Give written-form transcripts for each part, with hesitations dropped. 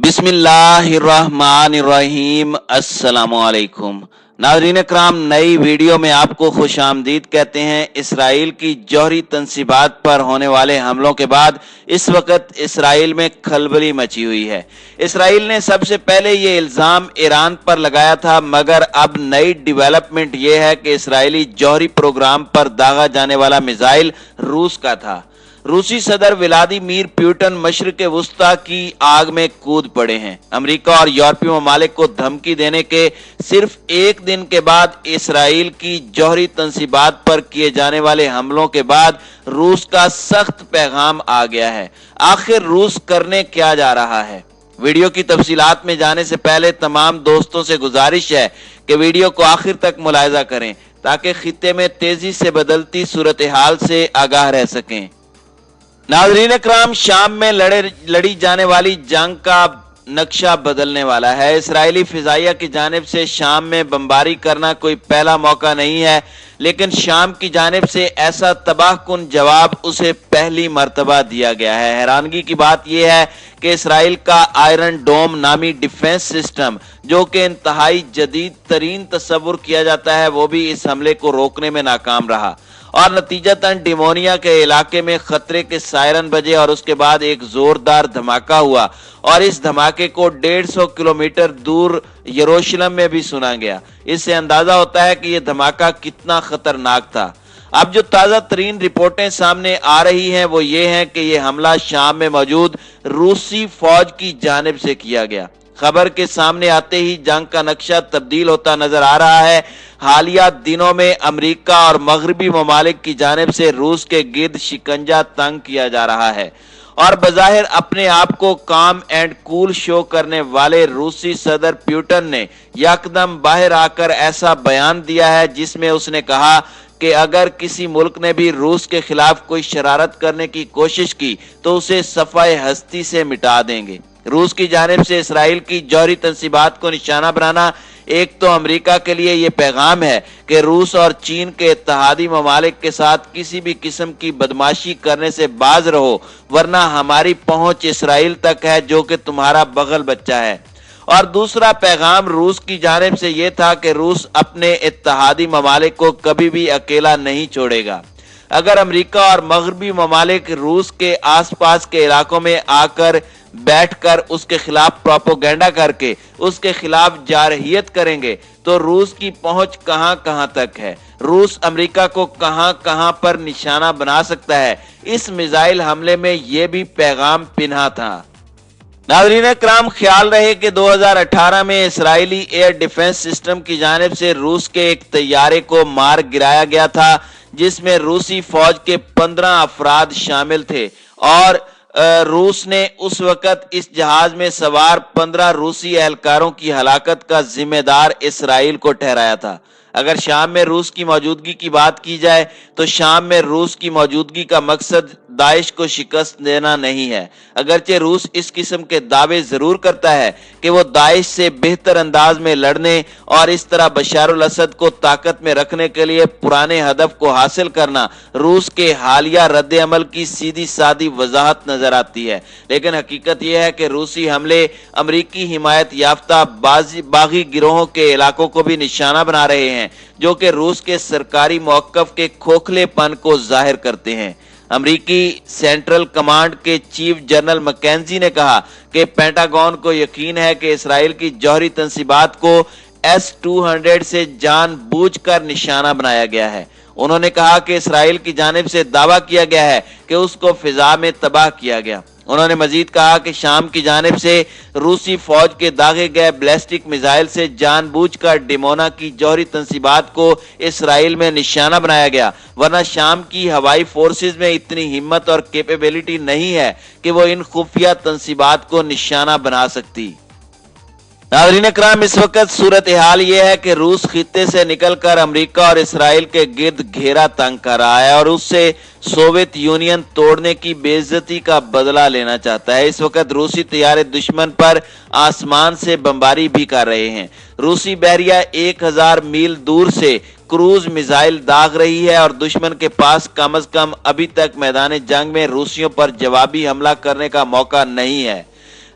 बिस्मिल्लाहिर्रहमानिर्रहीम। अस्सलामुअलैकुम नाज़रीन कराम, नई वीडियो में आपको खुश आमदीद कहते हैं। इसराइल की जौहरी तंसीबात पर होने वाले हमलों के बाद इस वक्त इसराइल में खलबली मची हुई है। इसराइल ने सबसे पहले ये इल्ज़ाम ईरान पर लगाया था, मगर अब नई डेवलपमेंट ये है कि इसराइली जौहरी प्रोग्राम पर दागा जाने वाला मिसाइल रूस का था। रूसी सदर व्लादिमीर पुतिन मशरिक़ वुस्ता की आग में कूद पड़े हैं। अमेरिका और यूरोपीय ममालिक को धमकी देने के सिर्फ एक दिन के बाद इसराइल की जौहरी तंसीबात पर किए जाने वाले हमलों के बाद रूस का सख्त पैगाम आ गया है। आखिर रूस करने क्या जा रहा है? वीडियो की तफसीलात में जाने से पहले तमाम दोस्तों से गुजारिश है कि वीडियो को आखिर तक मुलाहिजा करें ताकि खित्ते में तेजी से बदलती सूरत हाल से आगाह रह सकें। नाज़रीन कराम, शाम में लड़ी जाने वाली जंग का नक्शा बदलने वाला है। इसराइली फिजाइया की जानिब से शाम में बमबारी करना कोई पहला मौका नहीं है, लेकिन शाम की जानिब से ऐसा तबाहकुन जवाब उसे पहली मर्तबा दिया गया है। हैरानगी की बात यह है कि इसराइल का आयरन डोम नामी डिफेंस सिस्टम, जो कि इंतहाई जदीद तरीन तस्वुर किया जाता है, वो भी इस हमले को रोकने में नाकाम रहा और नतीजतन डिमोनिया के इलाके में खतरे के सायरन बजे और उसके बाद एक जोरदार धमाका हुआ और इस धमाके को 150 किलोमीटर दूर यरूशलेम में भी सुना गया। इससे अंदाजा होता है कि यह धमाका कितना खतरनाक था। अब जो ताज़ा तरीन रिपोर्टें सामने आ रही हैं वो ये हैं कि यह हमला शाम में मौजूद रूसी फौज की जानिब से किया गया। खबर के सामने आते ही जंग का नक्शा तब्दील होता नजर आ रहा है। हालिया दिनों में अमेरिका और मगरबी ममालिक की जानिब से रूस के गिर्द शिकंजा तंग किया जा रहा है और बज़ाहिर अपने आप को काम एंड कूल शो करने वाले रूसी सदर पुतिन ने यकदम बाहर आकर ऐसा बयान दिया है जिसमें उसने कहा कि अगर किसी मुल्क ने भी रूस के खिलाफ कोई शरारत करने की कोशिश की तो उसे सफ़ाए हस्ती से मिटा देंगे। रूस की जानिब से इसराइल की जौहरी तंसीबात को निशाना बनाना एक तो अमेरिका के लिए यह पैगाम है कि रूस और चीन के इत्तेहादी ममालिक के साथ किसी भी किस्म की बदमाशी करने से बाज रहो, वरना हमारी पहुंच इसराइल तक है जो कि तुम्हारा बगल बच्चा है। और दूसरा पैगाम रूस की जानिब से यह था कि रूस अपने इत्तेहादी ममालिक को कभी भी अकेला नहीं छोड़ेगा। अगर अमेरिका और मगरबी ममालिक रूस के आसपास के इलाकों में आकर बैठकर उसके खिलाफ प्रोपोगेंडा करके उसके खिलाफ जारहियत करेंगे तो रूस की पहुंच कहां कहां तक है, रूस अमेरिका को कहां कहां पर निशाना बना सकता है। इस मिसाइल हमले में यह भी पैगाम पिन्हा था। नाज़रीन कराम, ख्याल रहे कि 2018 में इसराइली एयर डिफेंस सिस्टम की जानिब से रूस के एक तैयारे को मार गिराया गया था जिसमें रूसी फौज के 15 अफराद शामिल थे और रूस ने उस वक्त इस जहाज में सवार 15 रूसी एहलकारों की हलाकत का जिम्मेदार इसराइल को ठहराया था। अगर शाम में रूस की मौजूदगी की बात की जाए तो शाम में रूस की मौजूदगी का मकसद दाइश को शिकस्त देना नहीं है। अगरचे रूस इस किस्म के दावे जरूर करता है कि वो दाइश से बेहतर अंदाज में लड़ने और इस तरह बशार अल असद को ताकत में रखने के लिए पुराने हदफ को हासिल करना रूस के हालिया रद्द अमल की सीधी सादी वजाहत नजर आती है। लेकिन हकीकत यह है कि रूसी हमले अमरीकी हिमायत याफ्ता बागी गिरोहों के इलाकों को भी निशाना बना रहे हैं जो कि रूस के सरकारी मौक़िफ़ के खोखलेपन को जाहिर करते हैं। अमरीकी सेंट्रल कमांड के चीफ जनरल मैकेंजी ने कहा कि पेंटागन को यकीन है कि इसराइल की जौहरी तंसीबात को S-200 से जानबूझकर निशाना बनाया गया है। उन्होंने कहा कि इसराइल की जानिब से दावा किया गया है कि उसको फिजा में तबाह किया गया। उन्होंने मजीद कहा कि शाम की जानिब से रूसी फौज के दागे गए बैलिस्टिक मिसाइल से जानबूझकर डिमोना की जौहरी तंसीबात को इसराइल में निशाना बनाया गया, वरना शाम की हवाई फोर्सेस में इतनी हिम्मत और कैपेबिलिटी नहीं है कि वो इन खुफिया तंसीबात को निशाना बना सकती। नाज़रीन कराम, इस वक्त सूरत हाल ये है कि रूस खित्ते से निकलकर अमेरिका और इसराइल के गिर्द घेरा तंग कर रहा है और उससे सोवियत यूनियन तोड़ने की बेइज्जती का बदला लेना चाहता है। इस वक्त रूसी तैयारे दुश्मन पर आसमान से बमबारी भी कर रहे हैं। रूसी बहरिया 1000 मील दूर से क्रूज मिसाइल दाग रही है और दुश्मन के पास कम अज कम अभी तक मैदान जंग में रूसियों पर जवाबी हमला करने का मौका नहीं है।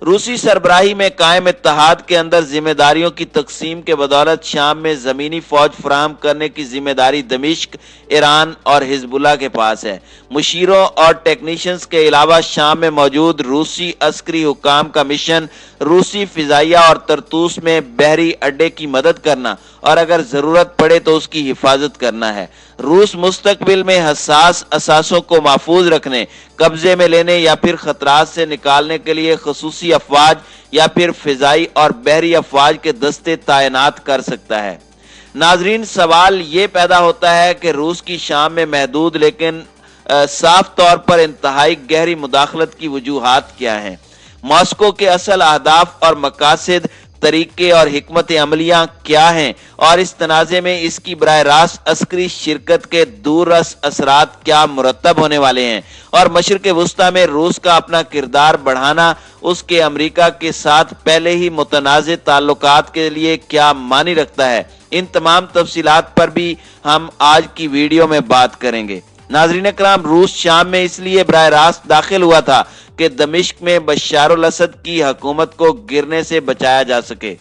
रूसी सरबराही में कायम इत्तेहाद के अंदर जिम्मेदारियों की तकसीम के बदौलत शाम में जमीनी फौज फराहम करने की जिम्मेदारी दमिश्क, ईरान और हिजबुल्लाह के पास है। मुशीरों और टेक्नीशियंस के अलावा शाम में मौजूद रूसी अस्करी हुकाम का मिशन रूसी फिजाइया और तरतूस में बहरी अड्डे की मदद करना और अगर जरूरत पड़े तो उसकी हिफाजत करना है। रूस मुस्तकबिल में हसास असासों को महफूज रखने, कब्जे में लेने या फिर खतरात से निकालने के लिए खसूसी अफवाज या फिर फिजाई और बहरी अफवाज के दस्ते तैनात कर सकता है। नाजरीन, सवाल ये पैदा होता है कि रूस की शाम में महदूद लेकिन साफ तौर पर इंतहाई गहरी मुदाखलत की वजूहात क्या हैं? मॉस्को के असल अहदाफ और मकासद, तरीके और हिकमत अमलियां क्या हैं और इस तनाज़े में इसकी बराह रास्त अस्करी शिरकत के दूररस असरात क्या मुरतब होने वाले हैं और मशरिक़ वुस्ता में रूस का अपना किरदार बढ़ाना उसके अमरीका के साथ पहले ही मुतनाज़ ताल्लुकात के लिए क्या मानी रखता है। इन तमाम तफसीलात पर भी हम आज की वीडियो में बात करेंगे। नाज़रीन कराम, रूस शाम में इसलिए बराह रास्त दाखिल हुआ था कि दमिश्क में बशार अल असद की हुकूमत को गिरने से बचाया जा सके।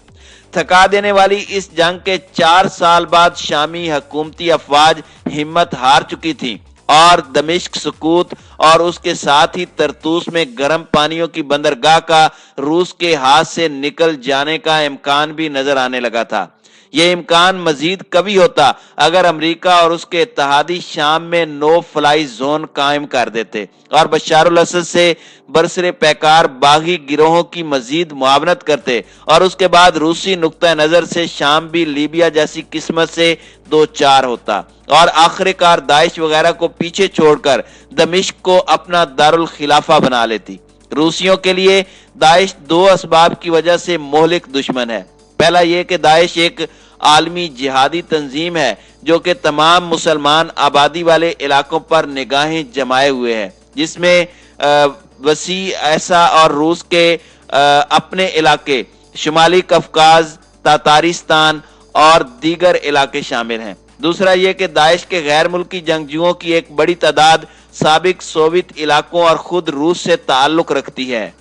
थका देने वाली इस जंग के 4 साल बाद शामी हुकूमती अफवाज हिम्मत हार चुकी थी और दमिश्क सुकूत और उसके साथ ही तरतूस में गर्म पानियों की बंदरगाह का रूस के हाथ से निकल जाने का इम्कान भी नजर आने लगा था। यह इम्कान मजीद कभी होता अगर अमेरिका और उसके इत्तेहादी शाम में नो फ्लाई जोन कायम कर देते और बशार अल असद से बरसरे पैकार बागी गिरोहों की मजीद मुआवनत करते और उसके बाद रूसी नुक्ता नजर से शाम भी लीबिया जैसी किस्मत से दो चार होता और आखिरकार दाइश वगैरह को पीछे छोड़कर दमिश्क को अपना दारुल खिलाफा बना लेती। रूसियों के लिए दाइश 2 असबाब की वजह से मोहलिक दुश्मन है। पहला यह कि दाइश एक आलमी जिहादी तंजीम है जो कि तमाम मुसलमान आबादी वाले इलाकों पर निगाहें जमाए हुए है, जिसमें वसी ऐसा और रूस के अपने इलाके शुमाली कफकाज, तातारिस्तान और दीगर इलाके शामिल हैं। दूसरा यह कि दाइश के गैर मुल्की जंगजुओं की एक बड़ी तादाद साबिक सोवियत इलाकों और खुद रूस से ताल्लुक रखती है।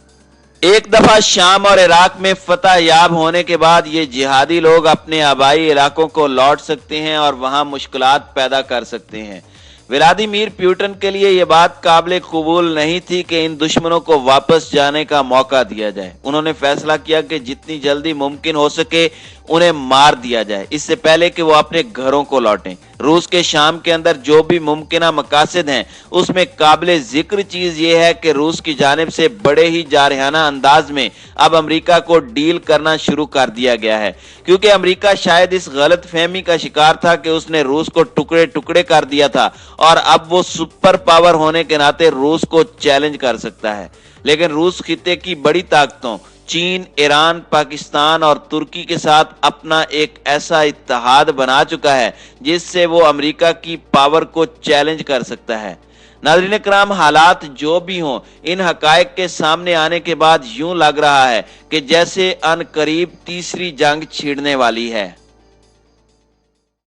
एक दफा शाम और इराक में फतह याब होने के बाद ये जिहादी लोग अपने आबाई इलाकों को लौट सकते हैं और वहां मुश्किलात पैदा कर सकते हैं। व्लादिमीर पुतिन के लिए यह बात काबिल कबूल नहीं थी कि इन दुश्मनों को वापस जाने का मौका दिया जाए। उन्होंने फैसला किया कि जितनी जल्दी मुमकिन हो सके उन्हें मार दिया जाए, इससे पहले कि वो अपने घरों को लौटें। रूस के शाम के अंदर जो भी मुमकिन मकासद हैं उसमें काबिल जिक्र चीज ये है कि रूस की जानिब से बड़े ही जारहाना अंदाज में अब अमेरिका को डील करना शुरू कर दिया गया है, क्योंकि अमेरिका शायद इस गलत फहमी का शिकार था कि उसने रूस को टुकड़े टुकड़े कर दिया था और अब वो सुपर पावर होने के नाते रूस को चैलेंज कर सकता है। लेकिन रूस खिते की बड़ी ताकतों चीन, ईरान, पाकिस्तान और तुर्की के साथ अपना एक ऐसा इत्तेहाद बना चुका है जिससे वो अमेरिका की पावर को चैलेंज कर सकता है। नाज़रीन कराम, हालात जो भी हों, इन हकायक के सामने आने के बाद यूं लग रहा है कि जैसे अनकरीब तीसरी जंग छिड़ने वाली है।